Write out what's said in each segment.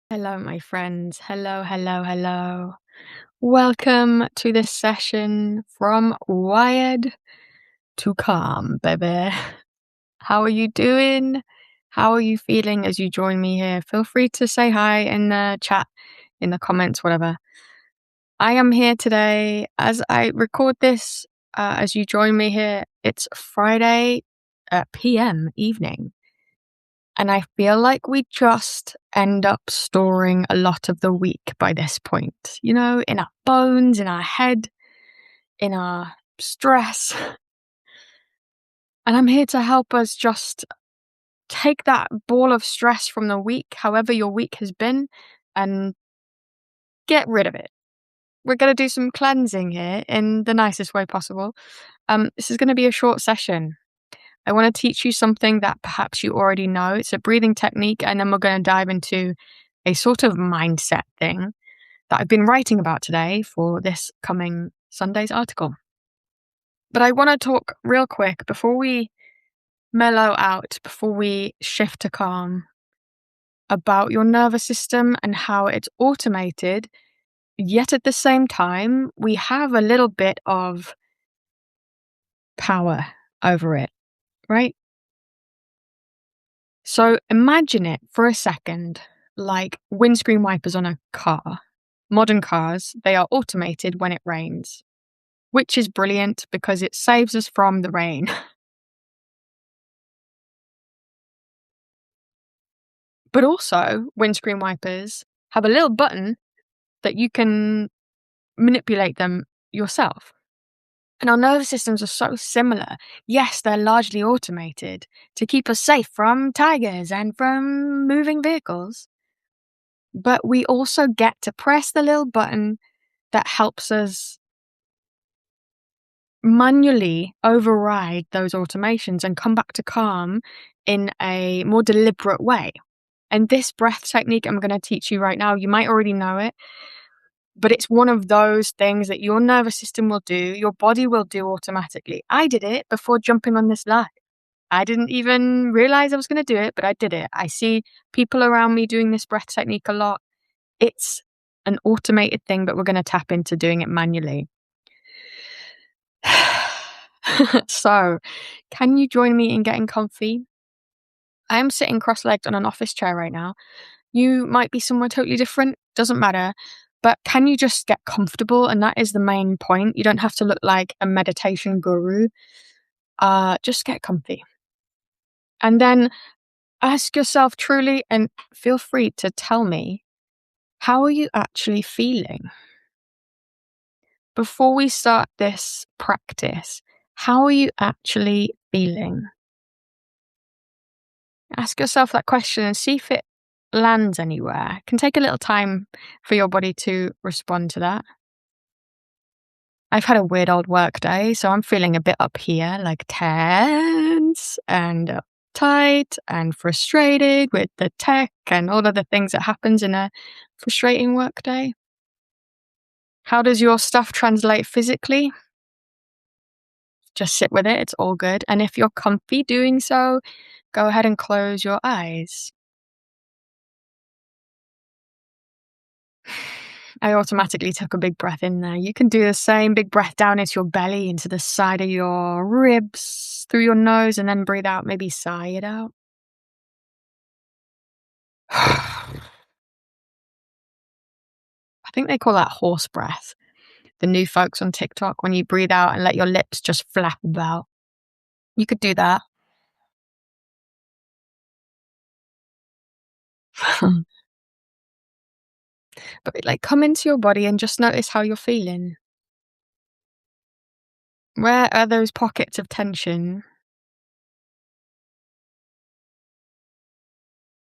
Hello, my friends. Hello, hello, hello. Welcome to this session from wired to calm, baby. How are you doing? How are you feeling as you join me here? Feel free to say hi in the chat, in the comments, whatever. I am here today as I record this. As you join me here, it's Friday PM evening. And I feel like we just end up storing a lot of the week by this point, in our bones, in our head, in our stress. And I'm here to help us just take that ball of stress from the week, however your week has been, and get rid of it. We're going to do some cleansing here in the nicest way possible. This is going to be a short session. I want to teach you something that perhaps you already know. It's a breathing technique, and then we're going to dive into a sort of mindset thing that I've been writing about today for this coming Sunday's article. But I want to talk real quick before we mellow out, before we shift to calm, about your nervous system and how it's automated, yet at the same time, we have a little bit of power over it, right? So imagine it for a second like windscreen wipers on a car. Modern cars, they are automated when it rains, which is brilliant because it saves us from the rain. But also, windscreen wipers have a little button that you can manipulate them yourself. And our nervous systems are so similar. Yes, they're largely automated to keep us safe from tigers and from moving vehicles. But we also get to press the little button that helps us manually override those automations and come back to calm in a more deliberate way. And this breath technique I'm going to teach you right now, you might already know it, but it's one of those things that your nervous system will do, your body will do automatically. I did it before jumping on this live. I didn't even realize I was going to do it, but I did it. I see people around me doing this breath technique a lot. It's an automated thing, but we're going to tap into doing it manually. So, can you join me in getting comfy? I am sitting cross-legged on an office chair right now. You might be somewhere totally different, doesn't matter. But can you just get comfortable? And that is the main point. You don't have to look like a meditation guru. Just get comfy. And then ask yourself truly, and feel free to tell me, how are you actually feeling? Before we start this practice, how are you actually feeling? Ask yourself that question and see if it lands anywhere. It can take a little time for your body to respond to that. I've had a weird old work day, so I'm feeling a bit up here, like tense and uptight and frustrated with the tech and all of the things that happens in a frustrating work day. How does your stuff translate physically? Just sit with it, it's all good. And if you're comfy doing so, go ahead and close your eyes. I automatically took a big breath in there. You can do the same. Big breath down into your belly, into the side of your ribs, through your nose, and then breathe out. Maybe sigh it out. I think they call that horse breath. The new folks on TikTok, when you breathe out and let your lips just flap about. You could do that. But come into your body and just notice how you're feeling. Where are those pockets of tension?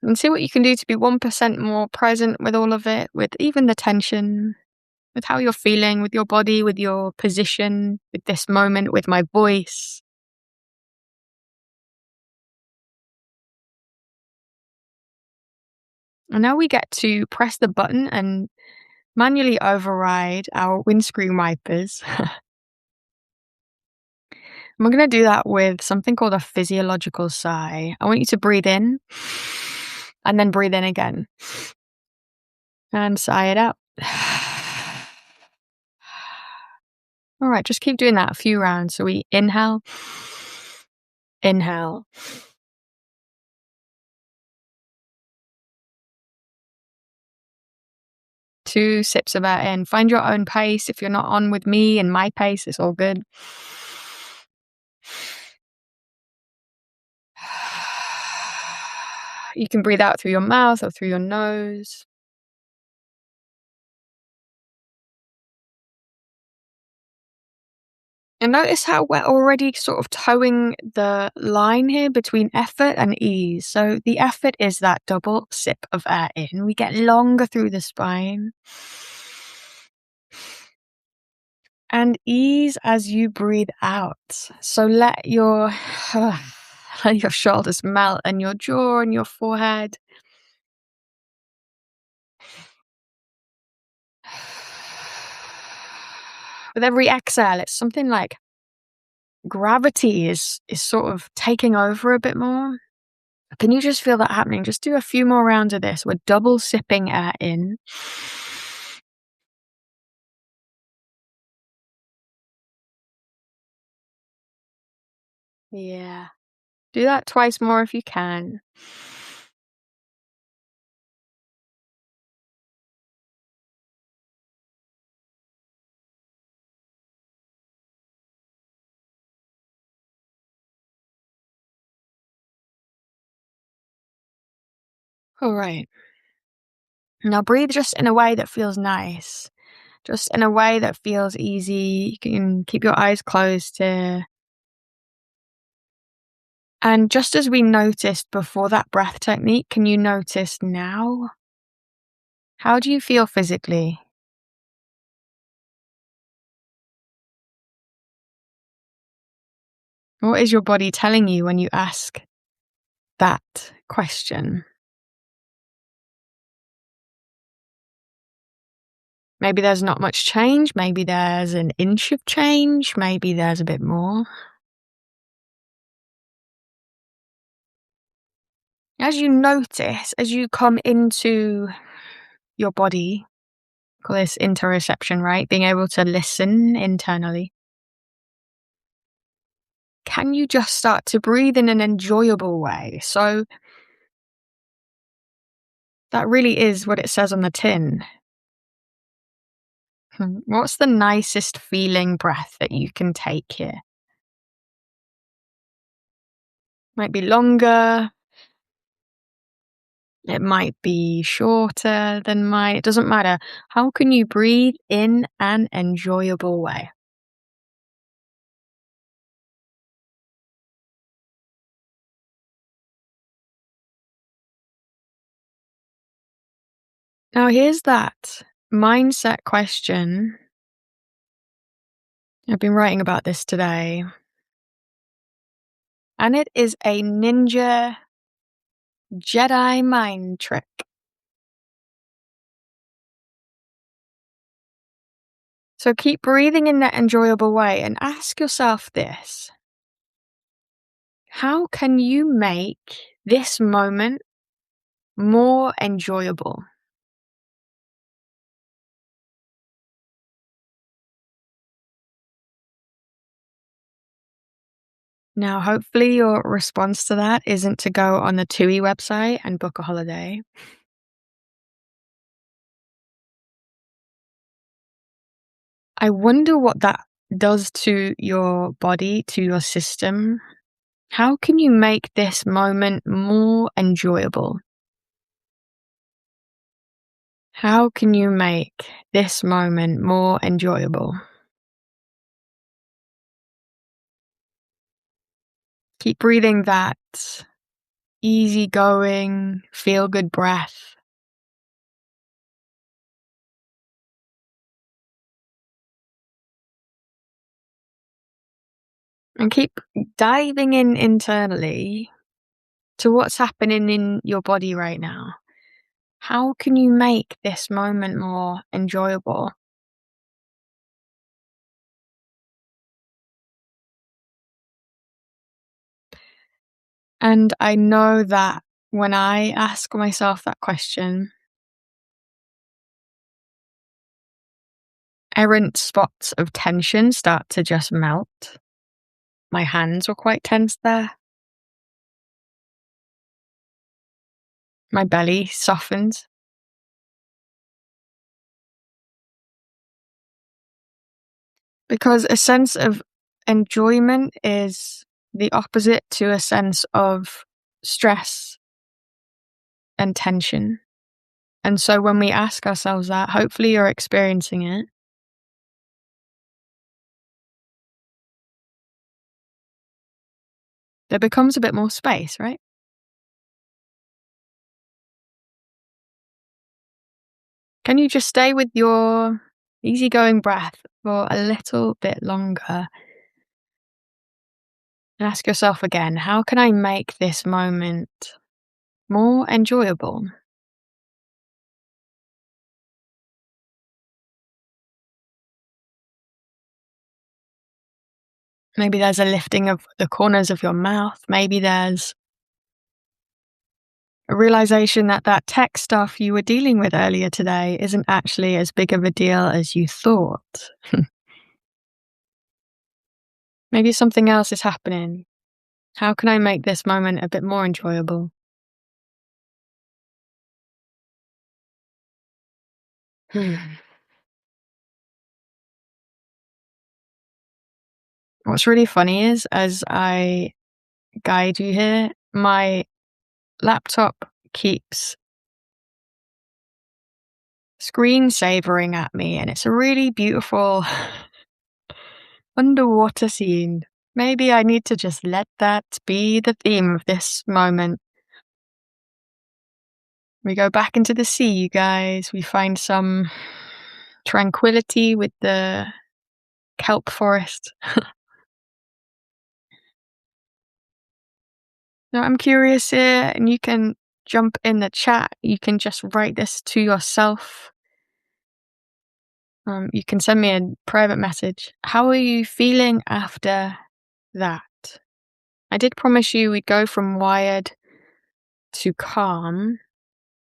And see what you can do to be 1% more present with all of it, with even the tension, with how you're feeling, with your body, with your position, with this moment, with my voice. And now we get to press the button and manually override our windscreen wipers. And we're going to do that with something called a physiological sigh. I want you to breathe in and then breathe in again. And sigh it out. All right, just keep doing that a few rounds. So we inhale, inhale. Two sips of air in. Find your own pace. If you're not on with me and my pace, it's all good. You can breathe out through your mouth or through your nose. And notice how we're already sort of towing the line here between effort and ease. So the effort is that double sip of air in. We get longer through the spine. And ease as you breathe out. So let your let your shoulders melt and your jaw and your forehead. With every exhale, it's something like gravity is sort of taking over a bit more. Can you just feel that happening? Just do a few more rounds of this. We're double sipping air in. Yeah. Do that twice more if you can. All right. Now breathe just in a way that feels nice. Just in a way that feels easy. You can keep your eyes closed here. And just as we noticed before that breath technique, can you notice now? How do you feel physically? What is your body telling you when you ask that question? Maybe there's not much change. Maybe there's an inch of change. Maybe there's a bit more. As you notice, as you come into your body, call this interoception, right? Being able to listen internally. Can you just start to breathe in an enjoyable way? So that really is what it says on the tin. What's the nicest feeling breath that you can take here? Might be longer. It might be shorter than mine. It doesn't matter. How can you breathe in an enjoyable way? Now, here's that mindset question. I've been writing about this today. And it is a ninja Jedi mind trick. So keep breathing in that enjoyable way and ask yourself this. How can you make this moment more enjoyable? Now, hopefully your response to that isn't to go on the TUI website and book a holiday. I wonder what that does to your body, to your system. How can you make this moment more enjoyable? How can you make this moment more enjoyable? Keep breathing that easygoing, feel good breath. And keep diving in internally to what's happening in your body right now. How can you make this moment more enjoyable? And I know that when I ask myself that question, errant spots of tension start to just melt. My hands were quite tense there. My belly softened. Because a sense of enjoyment is the opposite to a sense of stress and tension. And so when we ask ourselves that, hopefully you're experiencing it. There becomes a bit more space, right? Can you just stay with your easygoing breath for a little bit longer? And ask yourself again, how can I make this moment more enjoyable? Maybe there's a lifting of the corners of your mouth. Maybe there's a realization that that tech stuff you were dealing with earlier today isn't actually as big of a deal as you thought. Maybe something else is happening. How can I make this moment a bit more enjoyable? What's really funny is, as I guide you here, my laptop keeps screen savoring at me, and it's a really beautiful underwater scene. Maybe I need to just let that be the theme of this moment. We go back into the sea, you guys. We find some tranquility with the kelp forest. Now, I'm curious here, and you can jump in the chat. You can just write this to yourself. You can send me a private message. How are you feeling after that? I did promise you we'd go from wired to calm.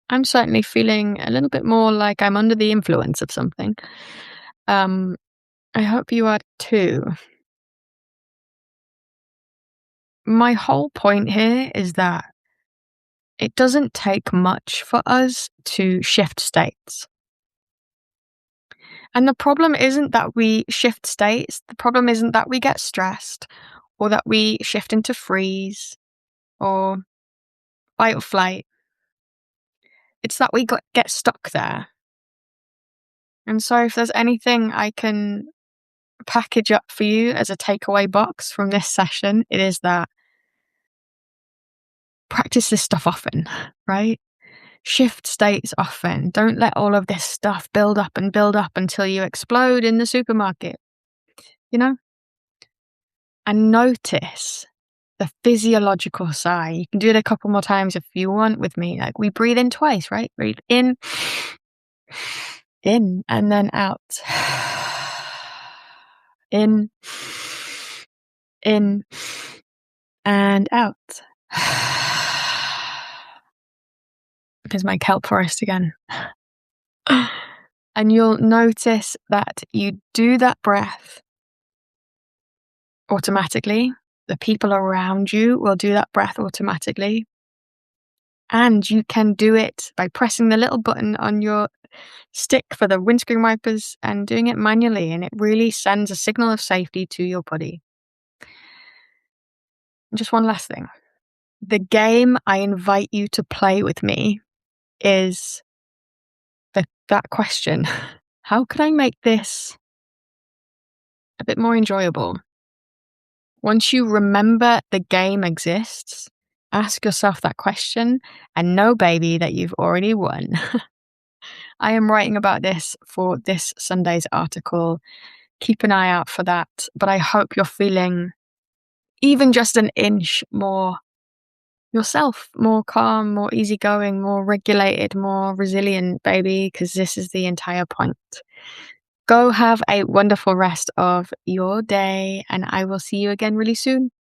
I'm certainly feeling a little bit more like I'm under the influence of something. I hope you are too. My whole point here is that it doesn't take much for us to shift states. And the problem isn't that we shift states. The problem isn't that we get stressed or that we shift into freeze or fight or flight. It's that we get stuck there. And so if there's anything I can package up for you as a takeaway box from this session, it is that practice this stuff often, right? Shift states often. Don't let all of this stuff build up until you explode in the supermarket, you know? And notice the physiological sigh. You can do it a couple more times if you want with me. Like we breathe in twice, right? Breathe in, and then out. In, and out. Because my kelp forest again. And you'll notice that you do that breath automatically. The people around you will do that breath automatically. And you can do it by pressing the little button on your stick for the windscreen wipers and doing it manually. And it really sends a signal of safety to your body. And just one last thing. The game I invite you to play with me is that question. How can I make this a bit more enjoyable? Once you remember the game exists, ask yourself that question and know, baby, that you've already won. I am writing about this for this Sunday's article. Keep an eye out for that. But I hope you're feeling even just an inch more yourself, more calm, more easygoing, more regulated, more resilient, baby, because this is the entire point. Go have a wonderful rest of your day, and I will see you again really soon.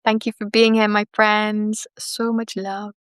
Thank you for being here, my friends. So much love.